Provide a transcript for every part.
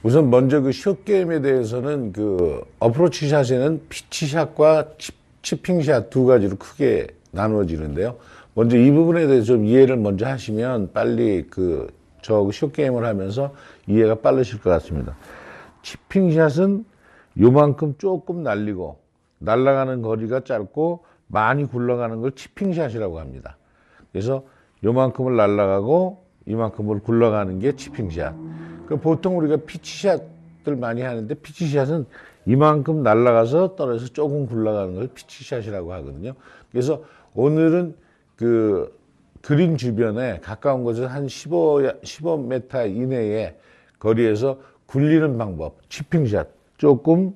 우선 먼저 그 숏 게임에 대해서는 그 어프로치 샷에는 피치샷과 치핑샷 두 가지로 크게 나누어지는데요. 먼저 이 부분에 대해서 좀 이해를 먼저 하시면 빨리 숏 게임을 하면서 이해가 빠르실 것 같습니다. 치핑샷은 요만큼 조금 날리고 날아가는 거리가 짧고 많이 굴러가는 걸 치핑샷이라고 합니다. 그래서 요만큼을 날아가고 이만큼을 굴러가는 게 치핑샷. 보통 우리가 피치샷들 많이 하는데 피치샷은 이만큼 날아가서 떨어져서 조금 굴러가는 걸 피치샷이라고 하거든요. 그래서 오늘은 그린 주변에 가까운 곳에서 한 15m 이내의 거리에서 굴리는 방법, 치핑샷, 조금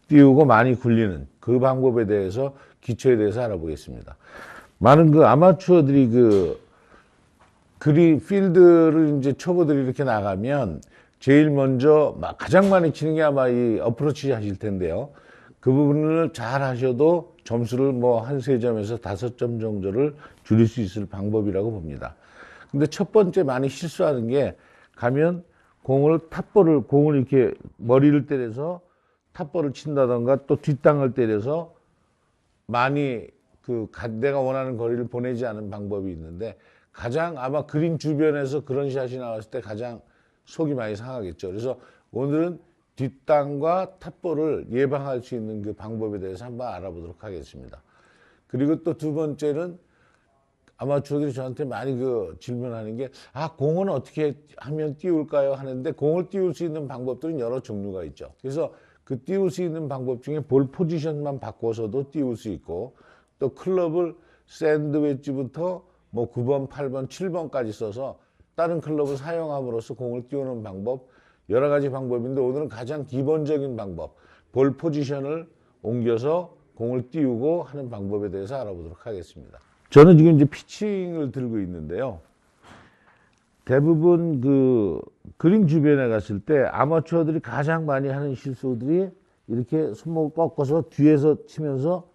띄우고 많이 굴리는 그 방법에 대해서 기초에 대해서 알아보겠습니다. 많은 아마추어들이 그린 필드를 이제 초보들이 이렇게 나가면 제일 먼저 가장 많이 치는 게 아마 이 어프로치 샷일 텐데요. 그 부분을 잘 하셔도 점수를 한 3점에서 5점 정도를 줄일 수 있을 방법이라고 봅니다. 근데 첫 번째 많이 실수하는 게 가면 공을 이렇게 머리를 때려서 탑볼을 친다던가 또 뒷땅을 때려서 많이 내가 원하는 거리를 보내지 않은 방법이 있는데 가장 아마 그린 주변에서 그런 샷이 나왔을 때 가장 속이 많이 상하겠죠. 그래서 오늘은 뒷땅과 탑볼을 예방할 수 있는 그 방법에 대해서 한번 알아보도록 하겠습니다. 그리고 또 두 번째는 아마추어들이 저한테 많이 질문하는 게 공은 어떻게 하면 띄울까요? 하는데 공을 띄울 수 있는 방법들은 여러 종류가 있죠. 그래서 그 띄울 수 있는 방법 중에 볼 포지션만 바꿔서도 띄울 수 있고 또 클럽을 샌드 웨지부터 9번, 8번, 7번까지 써서 다른 클럽을 사용함으로써 공을 띄우는 방법 여러 가지 방법인데 오늘은 가장 기본적인 방법 볼 포지션을 옮겨서 공을 띄우고 하는 방법에 대해서 알아보도록 하겠습니다. 저는 지금 이제 피칭을 들고 있는데요. 대부분 그린 주변에 갔을 때 아마추어들이 가장 많이 하는 실수들이 이렇게 손목을 꺾어서 뒤에서 치면서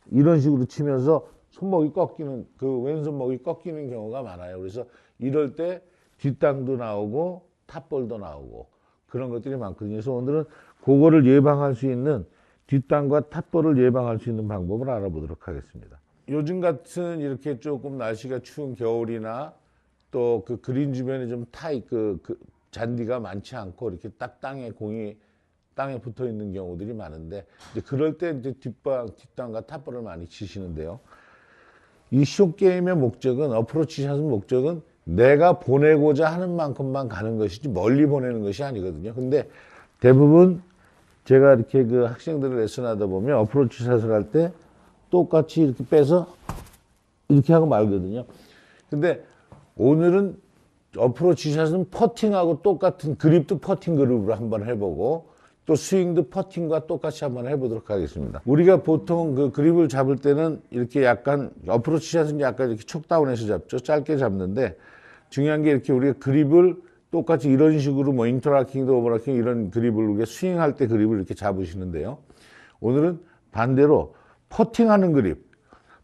이런 식으로 치면서 손목이 꺾이는 왼손목이 꺾이는 경우가 많아요. 그래서 이럴 때 뒷땅도 나오고 탑볼도 나오고 그런 것들이 많거든요. 그래서 오늘은 그거를 예방할 수 있는 뒷땅과 탑볼을 예방할 수 있는 방법을 알아보도록 하겠습니다. 요즘 같은 이렇게 조금 날씨가 추운 겨울이나 또 그린 주변에 좀 잔디가 많지 않고 이렇게 딱 공이 땅에 붙어 있는 경우들이 많은데 이제 그럴 때 이제 뒷땅과 탑볼을 많이 치시는데요. 이 숏 게임의 목적은 어프로치 샷의 목적은 내가 보내고자 하는 만큼만 가는 것이지 멀리 보내는 것이 아니거든요. 근데 대부분 제가 이렇게 학생들을 레슨하다 보면 어프로치 샷을 할 때 똑같이 이렇게 빼서 이렇게 하고 말거든요. 근데 오늘은 어프로치 샷은 퍼팅하고 똑같은 그립도 퍼팅 그립으로 한번 해보고 또 스윙도 퍼팅과 똑같이 한번 해보도록 하겠습니다. 우리가 보통 그립을 잡을 때는 이렇게 약간 어프로치 샷은 약간 이렇게 촉다운해서 잡죠. 짧게 잡는데 중요한 게 이렇게 우리가 그립을 똑같이 이런 식으로 인터라킹도 오버라킹 이런 그립을 우리가 스윙할 때 그립을 이렇게 잡으시는데요. 오늘은 반대로 퍼팅하는 그립.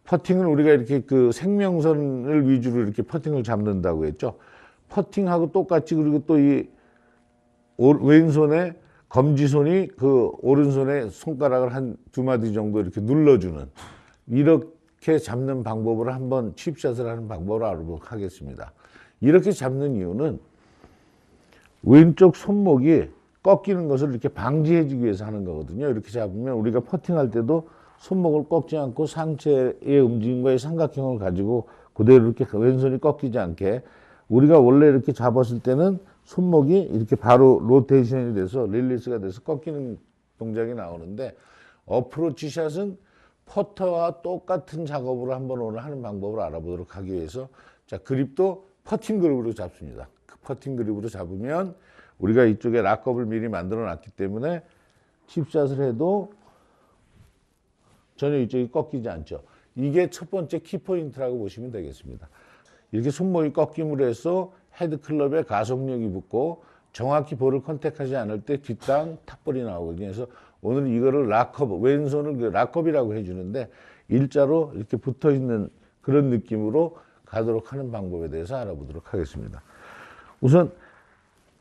퍼팅은 우리가 이렇게 생명선을 위주로 이렇게 퍼팅을 잡는다고 했죠. 퍼팅하고 똑같이 그리고 또 이 왼손에 검지손이 오른손에 손가락을 한 2마디 정도 이렇게 눌러주는 이렇게 잡는 방법을 한번 칩샷을 하는 방법을 알아보도록 하겠습니다. 이렇게 잡는 이유는 왼쪽 손목이 꺾이는 것을 이렇게 방지해주기 위해서 하는 거거든요. 이렇게 잡으면 우리가 퍼팅할 때도 손목을 꺾지 않고 상체의 움직임과의 삼각형을 가지고 그대로 이렇게 왼손이 꺾이지 않게 우리가 원래 이렇게 잡았을 때는 손목이 이렇게 바로 로테이션이 돼서 릴리스가 돼서 꺾이는 동작이 나오는데 어프로치 샷은 퍼터와 똑같은 작업으로 한번 오늘 하는 방법을 알아보도록 하기 위해서 자 그립도 퍼팅 그립으로 잡습니다. 그 퍼팅 그립으로 잡으면 우리가 이쪽에 락업을 미리 만들어 놨기 때문에 칩샷을 해도 전혀 이쪽이 꺾이지 않죠. 이게 첫 번째 키포인트라고 보시면 되겠습니다. 이렇게 손목이 꺾임으로 해서 헤드클럽에 가속력이 붙고 정확히 볼을 컨택하지 않을 때 뒷땅 탑볼이 나오거든요. 그래서 오늘 이거를 락업, 왼손을 락업이라고 해주는데 일자로 이렇게 붙어 있는 그런 느낌으로 가도록 하는 방법에 대해서 알아보도록 하겠습니다. 우선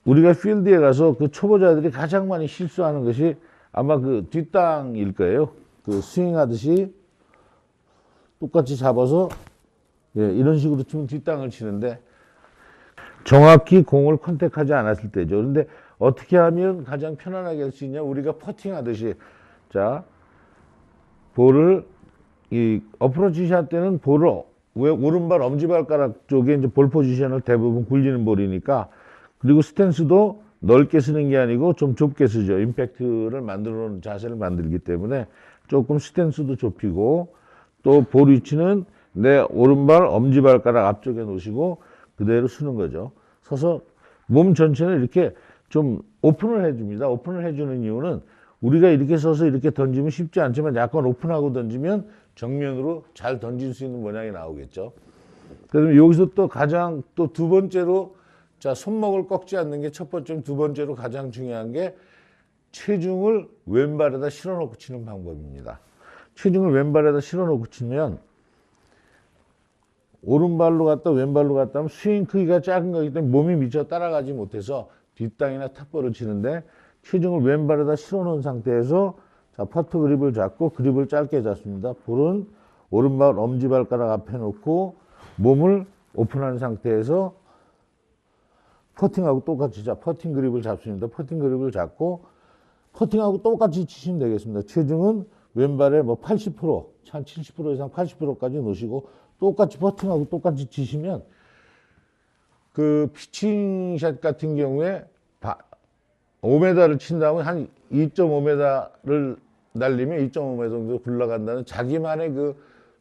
우리가 필드에 가서 그 초보자들이 가장 많이 실수하는 것이 아마 그 뒷땅일 거예요. 그 스윙하듯이 똑같이 잡아서 예, 이런 식으로 치면 뒷땅을 치는데 정확히 공을 컨택하지 않았을 때죠. 그런데 어떻게 하면 가장 편안하게 할 수 있냐? 우리가 퍼팅하듯이 자 볼을 이 어프로치 샷 때는 볼을 오른발 엄지발가락 쪽에 이제 볼 포지션을 대부분 굴리는 볼이니까 그리고 스탠스도 넓게 쓰는 게 아니고 좀 좁게 쓰죠. 임팩트를 만들어 놓은 자세를 만들기 때문에 조금 스탠스도 좁히고 또 볼 위치는 내 오른발 엄지발가락 앞쪽에 놓으시고 그대로 쓰는 거죠. 서서 몸 전체는 이렇게 좀 오픈을 해줍니다. 오픈을 해주는 이유는 우리가 이렇게 서서 이렇게 던지면 쉽지 않지만 약간 오픈하고 던지면 정면으로 잘 던질 수 있는 모양이 나오겠죠. 그래서 여기서 또 가장 또 두 번째로 자 손목을 꺾지 않는 게 첫 번째, 두 번째로 가장 중요한 게 체중을 왼발에다 실어 놓고 치는 방법입니다. 체중을 왼발에다 실어 놓고 치면 오른발로 갔다 왼발로 갔다 하면 스윙 크기가 작은 거기 때문에 몸이 미처 따라가지 못해서 뒷땅이나 탑볼을 치는데 체중을 왼발에다 실어 놓은 상태에서 자 퍼트 그립을 잡고 그립을 짧게 잡습니다. 볼은 오른발 엄지발가락 앞에 놓고 몸을 오픈한 상태에서 퍼팅하고 똑같이 자 퍼팅 그립을 잡습니다. 퍼팅 그립을 잡고 퍼팅하고 똑같이 치시면 되겠습니다. 체중은 왼발에 뭐 80%, 한 70% 이상 80%까지 놓으시고 똑같이 퍼팅하고 똑같이 치시면 그 피칭샷 같은 경우에 5m를 친다면 한 2.5m를 날리면 2.5m 정도 굴러간다는 자기만의 그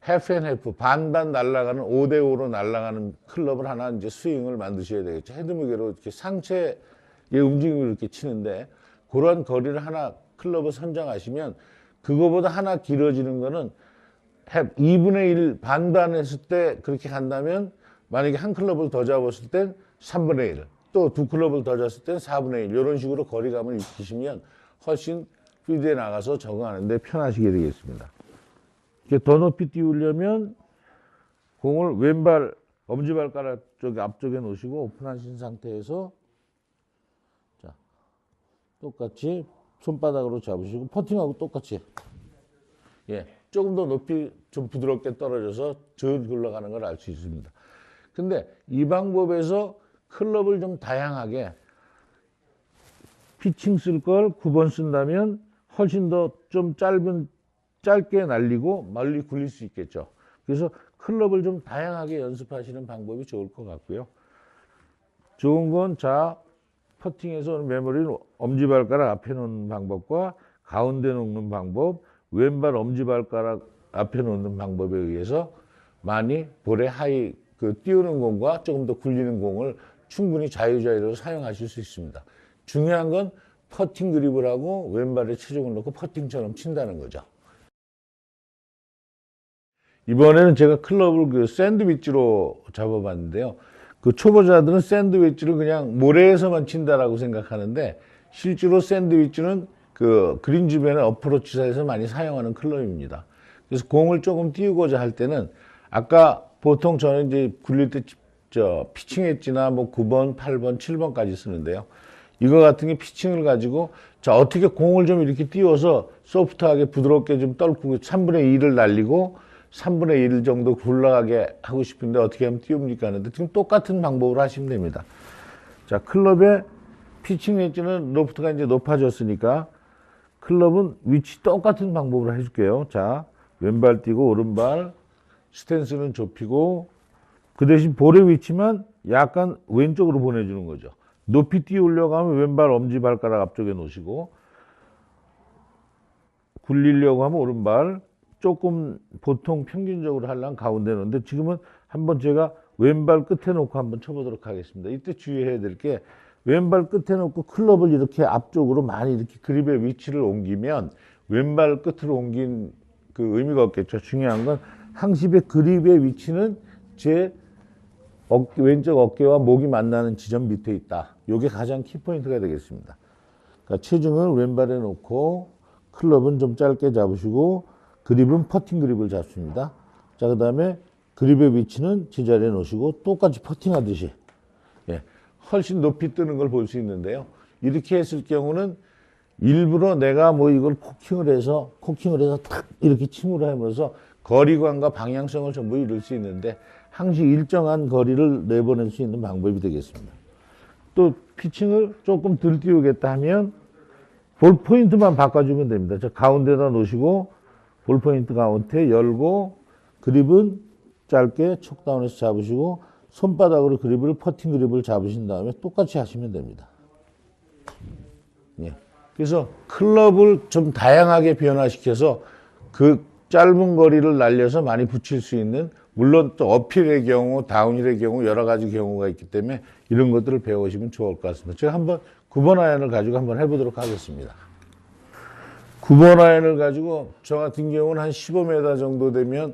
해프 앤 해프 반반 날아가는 5대5로 날아가는 클럽을 하나 이제 스윙을 만드셔야 되겠죠. 헤드무게로 이렇게 상체의 움직임을 이렇게 치는데 그러한 거리를 하나 클럽을 선정하시면 그거보다 하나 길어지는 거는 2분의 1 반반 했을 때 그렇게 간다면 만약에 한 클럽을 더 잡았을 땐 3분의 1 또 두 클럽을 더 잡았을 땐 4분의 1 이런 식으로 거리감을 익히시면 훨씬 필드에 나가서 적응하는데 편하시게 되겠습니다. 더 높이 띄우려면 공을 왼발 엄지발가락 쪽 앞쪽에 놓으시고 오픈하신 상태에서 자 똑같이 손바닥으로 잡으시고 퍼팅하고 똑같이 예 조금 더 높이 좀 부드럽게 떨어져서 절 굴러가는 걸 알 수 있습니다. 근데 이 방법에서 클럽을 좀 다양하게 피칭 쓸 걸 9번 쓴다면 훨씬 더 좀 짧게 날리고 멀리 굴릴 수 있겠죠. 그래서 클럽을 좀 다양하게 연습하시는 방법이 좋을 것 같고요. 좋은 건 자 퍼팅에서 메모리는 엄지발가락 앞에 놓는 방법과 가운데 놓는 방법, 왼발 엄지발가락 앞에 놓는 방법에 의해서 많이 볼의 하이 그 띄우는 공과 조금 더 굴리는 공을 충분히 자유자유로 사용하실 수 있습니다. 중요한 건 퍼팅 그립을 하고 왼발에 체중을 놓고 퍼팅처럼 친다는 거죠. 이번에는 제가 클럽을 그 샌드위치로 잡아봤는데요. 그 초보자들은 샌드위치를 그냥 모래에서만 친다라고 생각하는데 실제로 샌드위치는 그 그린 주변의 어프로치사에서 많이 사용하는 클럽입니다. 그래서 공을 조금 띄우고자 할 때는 아까 보통 저는 이제 굴릴 때 피칭 엣지나 뭐 9번, 8번, 7번까지 쓰는데요. 이거 같은 게 피칭을 가지고 자 어떻게 공을 좀 이렇게 띄워서 소프트하게 부드럽게 좀 떨고 3분의 2를 날리고 3분의 1 정도 굴러가게 하고 싶은데 어떻게 하면 띄웁니까 하는데 지금 똑같은 방법으로 하시면 됩니다. 자 클럽의 피칭 엣지는 로프트가 이제 높아졌으니까 클럽은 위치 똑같은 방법으로 해줄게요. 자 왼발 띄고 오른발 스탠스는 좁히고 그 대신 볼의 위치만 약간 왼쪽으로 보내주는 거죠. 높이 띄우려고 하면 왼발 엄지발가락 앞쪽에 놓으시고 굴리려고 하면 오른발 조금 보통 평균적으로 하려면 가운데 놓는데 지금은 한번 제가 왼발 끝에 놓고 한번 쳐보도록 하겠습니다. 이때 주의해야 될 게 왼발 끝에 놓고 클럽을 이렇게 앞쪽으로 많이 이렇게 그립의 위치를 옮기면 왼발 끝으로 옮긴 그 의미가 없겠죠. 중요한 건 항십의 그립의 위치는 제 왼쪽 어깨와 목이 만나는 지점 밑에 있다. 이게 가장 키포인트가 되겠습니다. 그러니까 체중을 왼발에 놓고 클럽은 좀 짧게 잡으시고 그립은 퍼팅 그립을 잡습니다. 자, 그 다음에 그립의 위치는 제자리에 놓으시고 똑같이 퍼팅하듯이 예, 훨씬 높이 뜨는 걸 볼 수 있는데요. 이렇게 했을 경우는 일부러 내가 뭐 이걸 코킹을 해서 탁 이렇게 침으로 하면서 거리감과 방향성을 전부 이룰 수 있는데 항시 일정한 거리를 내보낼 수 있는 방법이 되겠습니다. 또 피칭을 조금 덜 띄우겠다 하면 볼 포인트만 바꿔주면 됩니다. 저 가운데다 놓으시고 볼 포인트 가운데 열고 그립은 짧게 촉다운해서 잡으시고 손바닥으로 그립을 퍼팅 그립을 잡으신 다음에 똑같이 하시면 됩니다. 예. 그래서 클럽을 좀 다양하게 변화시켜서 그 짧은 거리를 날려서 많이 붙일 수 있는, 물론 또 어필의 경우, 다운힐의 경우 여러 가지 경우가 있기 때문에 이런 것들을 배우시면 좋을 것 같습니다. 제가 한번 9번 아이언을 가지고 한번 해보도록 하겠습니다. 9번 아이언을 가지고 저 같은 경우는 한 15m 정도 되면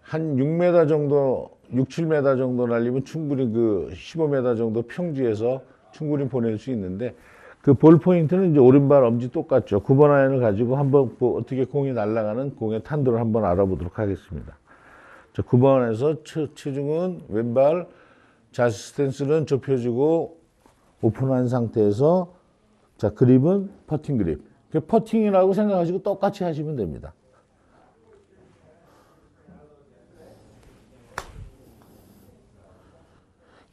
한 6m 정도, 6, 7m 정도 날리면 충분히 그 15m 정도 평지에서 충분히 보낼 수 있는데 그 볼 포인트는 이제 오른발 엄지 똑같죠. 9번 아이언을 가지고 한번 어떻게 공이 날아가는 공의 탄도를 한번 알아보도록 하겠습니다. 자, 9번에서 체중은 왼발, 자세 스탠스는 좁혀주고 오픈한 상태에서 자, 그립은 퍼팅 그립. 퍼팅이라고 생각하시고 똑같이 하시면 됩니다.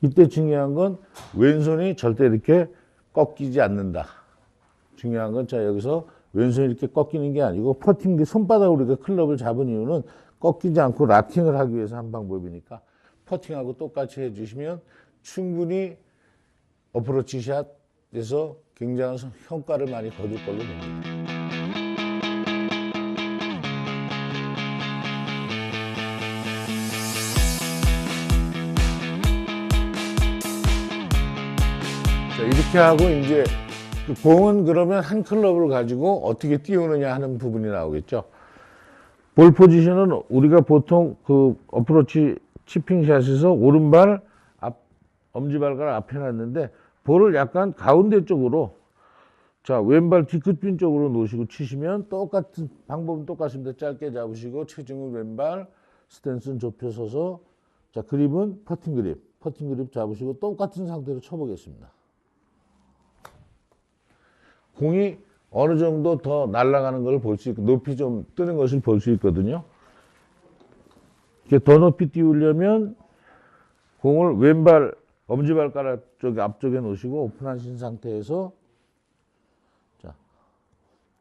이때 중요한 건 왼손이 절대 이렇게 꺾이지 않는다. 중요한 건 자, 여기서 왼손이 이렇게 꺾이는 게 아니고 퍼팅, 손바닥으로 우리가 클럽을 잡은 이유는 꺾이지 않고 락킹을 하기 위해서 한 방법이니까 퍼팅하고 똑같이 해주시면 충분히 어프로치 샷에서 굉장한 성과를 많이 거둘 걸로 봅니다. 자, 이렇게 하고 이제 그 공은 그러면 한 클럽을 가지고 어떻게 띄우느냐 하는 부분이 나오겠죠. 볼 포지션은 우리가 보통 그 어프로치 치핑샷에서 오른발 엄지발가락 앞에 놨는데 볼을 약간 가운데 쪽으로 자, 왼발 뒤끝빈 쪽으로 놓으시고 치시면 똑같은 방법은 똑같습니다. 짧게 잡으시고 체중은 왼발, 스탠스는 좁혀 서서 자, 그립은 퍼팅 그립 잡으시고 똑같은 상태로 쳐보겠습니다. 공이 어느 정도 더 날아가는 걸 볼 수 있고 높이 좀 뜨는 것을 볼 수 있거든요. 이렇게 더 높이 띄우려면 공을 왼발 엄지발가락 쪽 앞쪽에 놓으시고 오픈하신 상태에서 자,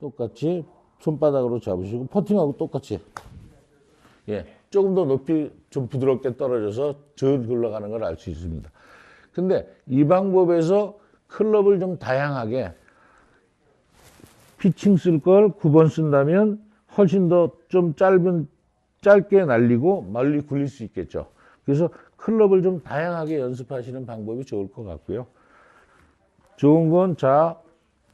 똑같이 손바닥으로 잡으시고 퍼팅하고 똑같이 예, 조금 더 높이 좀 부드럽게 떨어져서 절 흘러가는 걸 알 수 있습니다. 근데 이 방법에서 클럽을 좀 다양하게 피칭 쓸 걸 9번 쓴다면 훨씬 더 좀 짧게 날리고 멀리 굴릴 수 있겠죠. 그래서 클럽을 좀 다양하게 연습하시는 방법이 좋을 것 같고요. 좋은 건 자,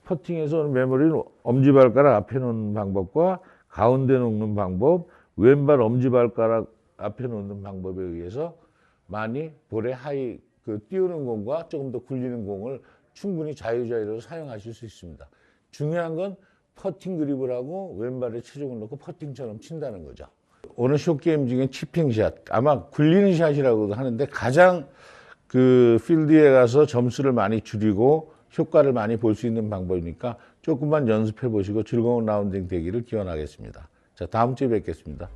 퍼팅에서 오는 메모리는 엄지발가락 앞에 놓는 방법과 가운데 놓는 방법, 왼발 엄지발가락 앞에 놓는 방법에 의해서 많이 볼의 하이, 띄우는 공과 조금 더 굴리는 공을 충분히 자유자유로 사용하실 수 있습니다. 중요한 건 퍼팅 그립을 하고 왼발에 체중을 놓고 퍼팅처럼 친다는 거죠. 오늘 숏게임 중에 치핑샷, 아마 굴리는 샷이라고도 하는데 가장 필드에 가서 점수를 많이 줄이고 효과를 많이 볼 수 있는 방법이니까 조금만 연습해 보시고 즐거운 라운딩 되기를 기원하겠습니다. 자, 다음 주에 뵙겠습니다.